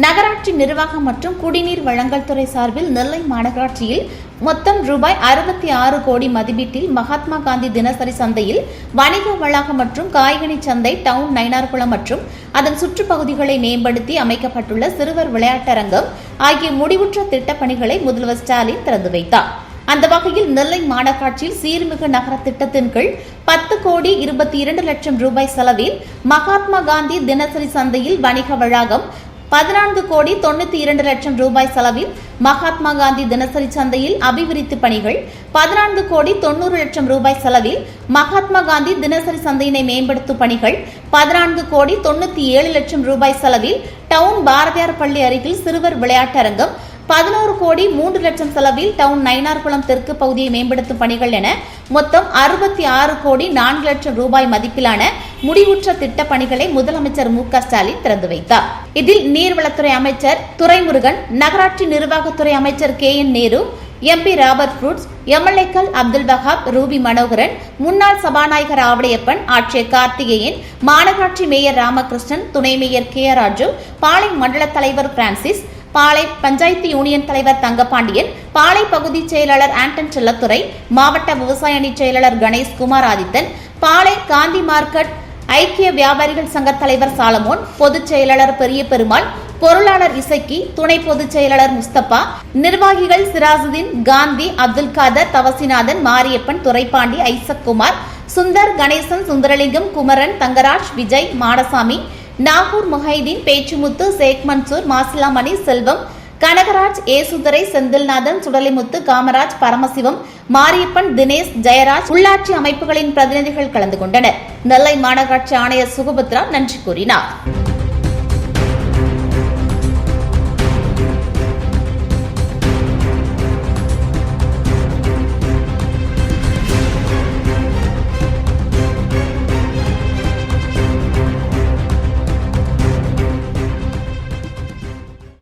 நகராட்சி நிர்வாகம் மற்றும் குடிநீர் வழங்கல் துறை சார்பில் நெல்லை மாநகராட்சியில் மொத்தம் ரூபாய் 66 கோடி மதிப்பீட்டில் மகாத்மா காந்தி தினசரி சந்தையில் வணிக வளாகம் மற்றும் காய்கனி சந்தை டவுன் நயினார்குளம் மற்றும் அதன் சுற்றுப்பகுதிகளை மேம்படுத்தி அமைக்கப்பட்டுள்ள சிறுவர் விளையாட்டரங்கம் ஆகிய முடிவுற்ற திட்டப் பணிகளை முதல்வர் ஸ்டாலின் திறந்து வைத்தார். அந்த வகையில் நெல்லை மாநகராட்சியில் சீர்மிகு நகர திட்டத்தின் கீழ் 10 கோடி 22 லட்சம் ரூபாய் செலவில் மகாத்மா காந்தி தினசரி சந்தையில் வணிக வளாகம், 14 கோடி 92 லட்சம் ரூபாய் செலவில் மகாத்மா காந்தி தினசரி சந்தையில் அபிவிருத்தி பணிகள், 14 கோடி 90 லட்சம் ரூபாய் செலவில் மகாத்மா காந்தி தினசரி சந்தையினை மேம்படுத்தும் பணிகள், 14 கோடி 97 லட்சம் ரூபாய் செலவில் டவுன் பாரதியார் பள்ளி அருகில் சிறுவர் விளையாட்டரங்கம், 11 கோடி 3 லட்சம் செலவில் டவுன் நயினார்குளம் தெற்கு பகுதியை மேம்படுத்தும் பணிகள் என மொத்தம் 66 கோடி 4 லட்சம் ரூபாய் மதிப்பிலான முடிவுற்ற திட்டப் பணிகளை முதலமைச்சர் மு.க. ஸ்டாலின் திறந்து வைத்தார். இதில் நீர்வளத்துறை அமைச்சர் துரைமுருகன், நகராட்சி நிர்வாகத்துறை அமைச்சர் கே.என். நேரு, எம்பி ராபர்ட் புரூட்ஸ், எம்எல்ஏக்கள் அப்துல் வஹாப், ரூபி மனோகரன், முன்னாள் சபாநாயகர் ஆவடையப்பன், ஆட்சியர் கார்த்திகேயன், மாநகராட்சி மேயர் ராமகிருஷ்ணன், துணை மேயர் கே.ஆர். ராஜு, பாளை மண்டல தலைவர் பிரான்சிஸ், பாளை பஞ்சாயத்து யூனியன் தலைவர் தங்கபாண்டியன், பாளை பகுதி செயலாளர் ஆண்டன் செல்லத்துறை, மாவட்ட விவசாய அணி செயலாளர் கணேஷ்குமார் ஆதித்தன், பாளை காந்தி மார்க்கெட் ஐக்கிய வியாபாரிகள் சங்க தலைவர் சாலமோன், பொதுச் செயலாளர் பெரிய பெருமாள், பொருளாளர் இசக்கி, துணை பொதுச் செயலாளர் முஸ்தபா, நிர்வாகிகள் சிராசுதீன், காந்தி, அப்துல் காதர், தவசிநாதன், மாரியப்பன், துரைப்பாண்டி, ஐசக் குமார், சுந்தர், கணேசன், சுந்தரலிங்கம், குமரன், தங்கராஜ், விஜய், மாடசாமி, நாகூர், முஹைதீன், பேச்சுமுத்து, சேக் மன்சூர், மாசிலாமணி, செல்வம், கனகராஜ், ஏசுதுரை, செந்தில்நாதன், சுடலிமுத்து, காமராஜ், பரமசிவம், மாரியப்பன், தினேஷ், ஜெயராஜ் உள்ளாட்சி அமைப்புகளின் பிரதிநிதிகள் கலந்து கொண்டனர். நெல்லை மாநகராட்சி ஆணையர் சுகபத்ரா நன்றி கூறினார்.